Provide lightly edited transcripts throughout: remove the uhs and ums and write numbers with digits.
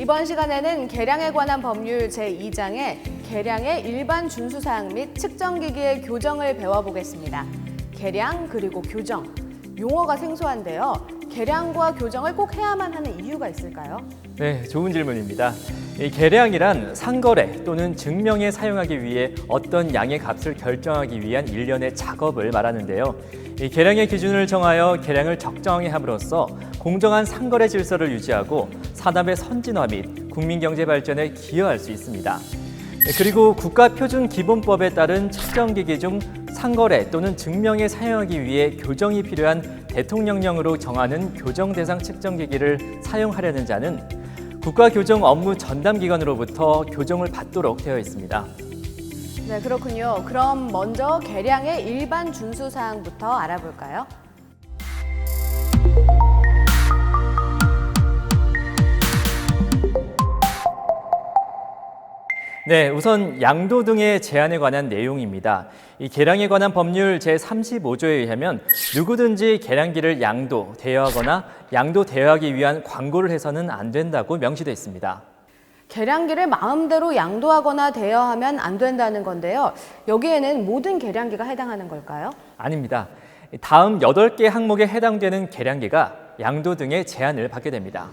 이번 시간에는 계량에 관한 법률 제2장의 계량의 일반 준수사항 및 측정기기의 교정을 배워보겠습니다. 계량 그리고 교정, 용어가 생소한데요. 계량과 교정을 꼭 해야만 하는 이유가 있을까요? 네, 좋은 질문입니다. 이 계량이란 상거래 또는 증명에 사용하기 위해 어떤 양의 값을 결정하기 위한 일련의 작업을 말하는데요. 이 계량의 기준을 정하여 계량을 적정하게 함으로써 공정한 상거래 질서를 유지하고 산업의 선진화 및 국민 경제 발전에 기여할 수 있습니다. 그리고 국가표준기본법에 따른 측정기기 중 상거래 또는 증명에 사용하기 위해 교정이 필요한 대통령령으로 정하는 교정 대상 측정기기를 사용하려는 자는 국가교정 업무 전담기관으로부터 교정을 받도록 되어 있습니다. 네, 그렇군요. 그럼 먼저 계량의 일반 준수사항부터 알아볼까요? 네, 우선 양도 등의 제한에 관한 내용입니다. 이 계량에 관한 법률 제35조에 의하면 누구든지 계량기를 양도, 대여하거나 양도 대여하기 위한 광고를 해서는 안 된다고 명시되어 있습니다. 계량기를 마음대로 양도하거나 대여하면 안 된다는 건데요. 여기에는 모든 계량기가 해당하는 걸까요? 아닙니다. 다음 8개 항목에 해당되는 계량기가 양도 등의 제한을 받게 됩니다.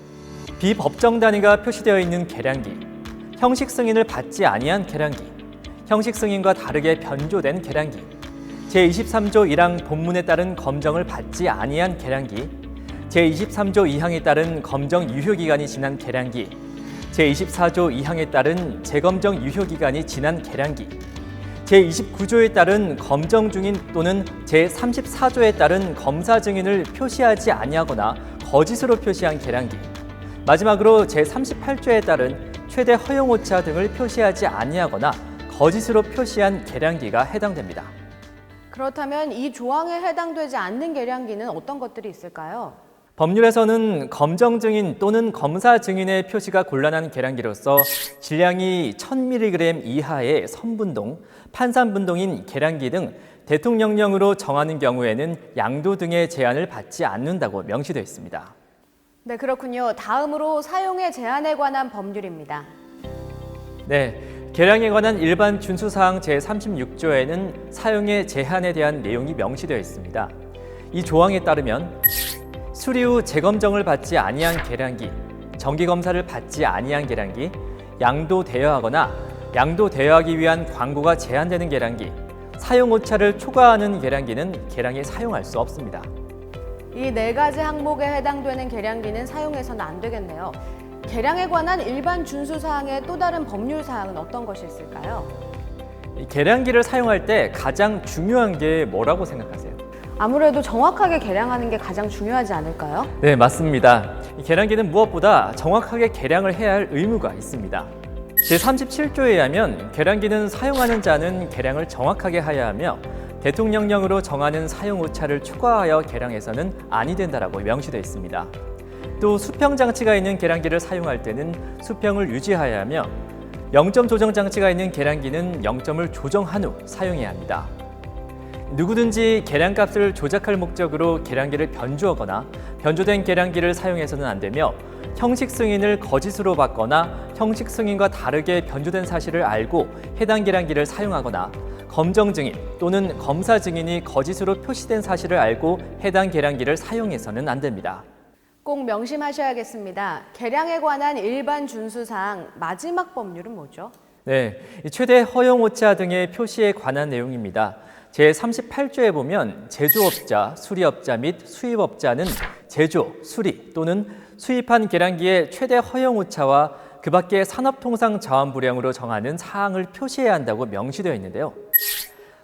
비법정 단위가 표시되어 있는 계량기, 형식 승인을 받지 아니한 계량기, 형식 승인과 다르게 변조된 계량기, 제23조 1항 본문에 따른 검정을 받지 아니한 계량기, 제23조 2항에 따른 검정 유효기간이 지난 계량기, 제24조 2항에 따른 재검정 유효기간이 지난 계량기, 제29조에 따른 검정 중인 또는 제34조에 따른 검사 증인을 표시하지 아니하거나 거짓으로 표시한 계량기, 마지막으로 제38조에 따른 최대 허용오차 등을 표시하지 아니하거나 거짓으로 표시한 계량기가 해당됩니다. 그렇다면 이 조항에 해당되지 않는 계량기는 어떤 것들이 있을까요? 법률에서는 검정 증인 또는 검사 증인의 표시가 곤란한 계량기로서 질량이 1000mg 이하의 선분동, 판산분동인 계량기 등 대통령령으로 정하는 경우에는 양도 등의 제한을 받지 않는다고 명시되어 있습니다. 네, 그렇군요. 다음으로 사용의 제한에 관한 법률입니다. 네, 계량에 관한 일반 준수사항 제36조에는 사용의 제한에 대한 내용이 명시되어 있습니다. 이 조항에 따르면 수리 후 재검정을 받지 아니한 계량기, 정기검사를 받지 아니한 계량기, 양도 대여하거나 양도 대여하기 위한 광고가 제한되는 계량기, 사용오차를 초과하는 계량기는 계량에 사용할 수 없습니다. 이 4가지 항목에 해당되는 계량기는 사용해서는 안 되겠네요. 계량에 관한 일반 준수사항의 또 다른 법률사항은 어떤 것이 있을까요? 이 계량기를 사용할 때 가장 중요한 게 뭐라고 생각하세요? 아무래도 정확하게 계량하는 게 가장 중요하지 않을까요? 네, 맞습니다. 이 계량기는 무엇보다 정확하게 계량을 해야 할 의무가 있습니다. 제37조에 의하면 계량기는 사용하는 자는 계량을 정확하게 하여야 하며 대통령령으로 정하는 사용오차를 초과하여 계량해서는 아니 된다라고 명시되어 있습니다. 또 수평 장치가 있는 계량기를 사용할 때는 수평을 유지하여야 하며 0점 조정 장치가 있는 계량기는 0점을 조정한 후 사용해야 합니다. 누구든지 계량값을 조작할 목적으로 계량기를 변조하거나 변조된 계량기를 사용해서는 안 되며 형식 승인을 거짓으로 받거나 형식 승인과 다르게 변조된 사실을 알고 해당 계량기를 사용하거나 검정 증인 또는 검사 증인이 거짓으로 표시된 사실을 알고 해당 계량기를 사용해서는 안 됩니다. 꼭 명심하셔야겠습니다. 계량에 관한 일반 준수사항 마지막 법률은 뭐죠? 네, 최대 허용오차 등의 표시에 관한 내용입니다. 제38조에 보면 제조업자, 수리업자 및 수입업자는 제조, 수리 또는 수입한 계량기의 최대 허용오차와 그 밖의 산업통상자원부량으로 정하는 사항을 표시해야 한다고 명시되어 있는데요.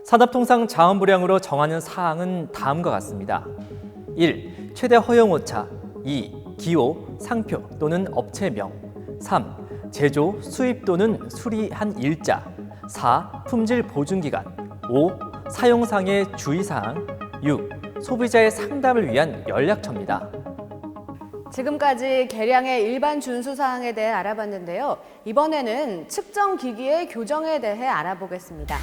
산업통상자원부량으로 정하는 사항은 다음과 같습니다. 1. 최대 허용오차 2. 기호, 상표 또는 업체명 3. 제조, 수입 또는 수리한 일자 4. 품질 보증기간 5. 사용상의 주의사항 6. 소비자의 상담을 위한 연락처입니다. 지금까지 계량의 일반 준수사항에 대해 알아봤는데요. 이번에는 측정기기의 교정에 대해 알아보겠습니다.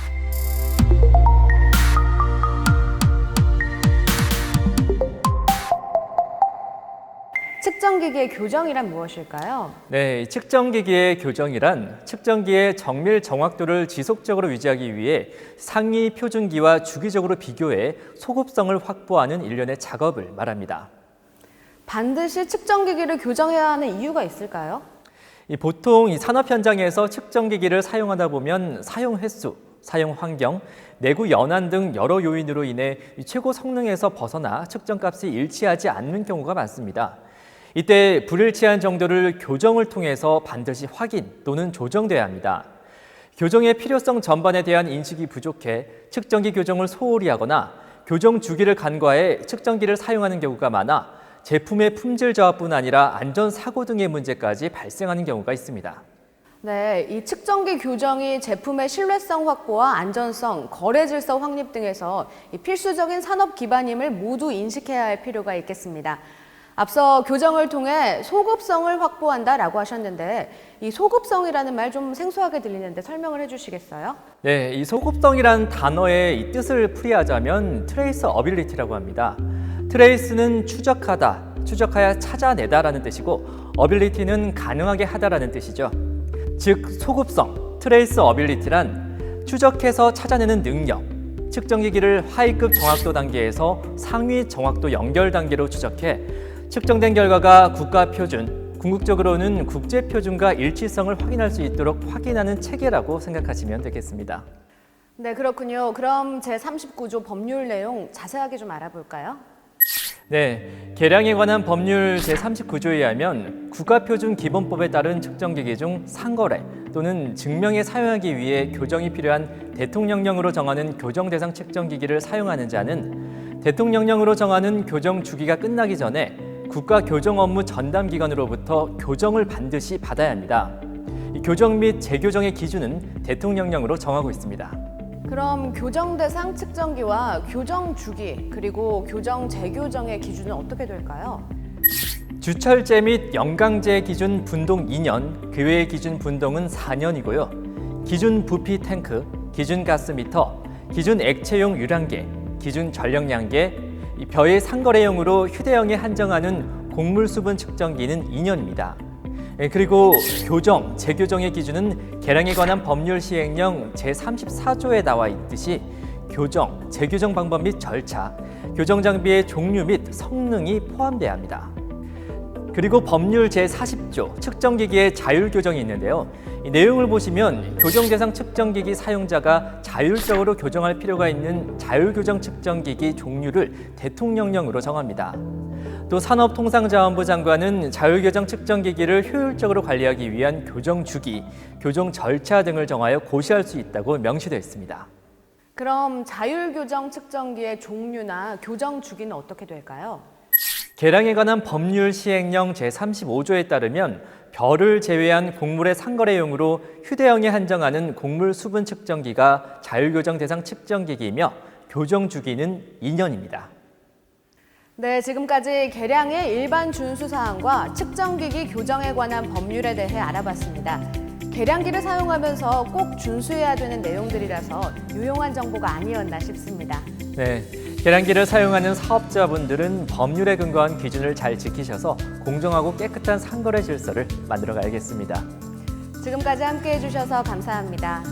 측정기기의 교정이란 무엇일까요? 네, 이 측정기기의 교정이란 측정기의 정밀 정확도를 지속적으로 유지하기 위해 상위 표준기와 주기적으로 비교해 소급성을 확보하는 일련의 작업을 말합니다. 반드시 측정기기를 교정해야 하는 이유가 있을까요? 보통 이 산업 현장에서 측정기기를 사용하다 보면 사용 횟수, 사용 환경, 내구 연한 등 여러 요인으로 인해 최고 성능에서 벗어나 측정값이 일치하지 않는 경우가 많습니다. 이때 불일치한 정도를 교정을 통해서 반드시 확인 또는 조정돼야 합니다. 교정의 필요성 전반에 대한 인식이 부족해 측정기 교정을 소홀히 하거나 교정 주기를 간과해 측정기를 사용하는 경우가 많아 제품의 품질 저하뿐 아니라 안전사고 등의 문제까지 발생하는 경우가 있습니다. 네, 이 측정기 교정이 제품의 신뢰성 확보와 안전성, 거래 질서 확립 등에서 이 필수적인 산업 기반임을 모두 인식해야 할 필요가 있겠습니다. 앞서 교정을 통해 소급성을 확보한다라고 하셨는데 이 소급성이라는 말 좀 생소하게 들리는데 설명을 해주시겠어요? 네, 이 소급성이란 단어의 이 뜻을 풀이하자면 트레이스 어빌리티라고 합니다. 트레이스는 추적하다, 추적하여 찾아내다라는 뜻이고 어빌리티는 가능하게 하다라는 뜻이죠. 즉 소급성, 트레이스 어빌리티란 추적해서 찾아내는 능력, 측정기기를 하위급 정확도 단계에서 상위 정확도 연결 단계로 추적해 측정된 결과가 국가 표준, 궁극적으로는 국제 표준과 일치성을 확인할 수 있도록 확인하는 체계라고 생각하시면 되겠습니다. 네, 그렇군요. 그럼 제39조 법률 내용 자세하게 좀 알아볼까요? 네, 계량에 관한 법률 제39조에 의하면 국가표준기본법에 따른 측정기기 중 상거래 또는 증명에 사용하기 위해 교정이 필요한 대통령령으로 정하는 교정 대상 측정기기를 사용하는 자는 대통령령으로 정하는 교정 주기가 끝나기 전에 국가교정 업무 전담기관으로부터 교정을 반드시 받아야 합니다. 이 교정 및 재교정의 기준은 대통령령으로 정하고 있습니다. 그럼 교정 대상 측정기와 교정 주기 그리고 교정 재교정의 기준은 어떻게 될까요? 주철제 및 영강제 기준 분동 2년, 그 외의 기준 분동은 4년이고요. 기준 부피 탱크, 기준 가스미터, 기준 액체용 유량계, 기준 전력량계, 벼의 상거래용으로 휴대용에 한정하는 곡물 수분 측정기는 2년입니다. 그리고 교정, 재교정의 기준은 계량에 관한 법률 시행령 제34조에 나와 있듯이 교정, 재교정 방법 및 절차, 교정 장비의 종류 및 성능이 포함돼야 합니다. 그리고 법률 제40조 측정기기의 자율교정이 있는데요. 이 내용을 보시면 교정 대상 측정기기 사용자가 자율적으로 교정할 필요가 있는 자율교정 측정기기 종류를 대통령령으로 정합니다. 또 산업통상자원부 장관은 자율교정 측정기기를 효율적으로 관리하기 위한 교정 주기, 교정 절차 등을 정하여 고시할 수 있다고 명시되어 있습니다. 그럼 자율교정 측정기의 종류나 교정 주기는 어떻게 될까요? 계량에 관한 법률 시행령 제35조에 따르면 벼를 제외한 곡물의 상거래용으로 휴대용에 한정하는 곡물 수분 측정기가 자율교정 대상 측정기기이며 교정 주기는 2년입니다. 네, 지금까지 계량의 일반 준수 사항과 측정기기 교정에 관한 법률에 대해 알아봤습니다. 계량기를 사용하면서 꼭 준수해야 되는 내용들이라서 유용한 정보가 아니었나 싶습니다. 네, 계량기를 사용하는 사업자분들은 법률에 근거한 기준을 잘 지키셔서 공정하고 깨끗한 상거래 질서를 만들어 가야겠습니다. 지금까지 함께해 주셔서 감사합니다.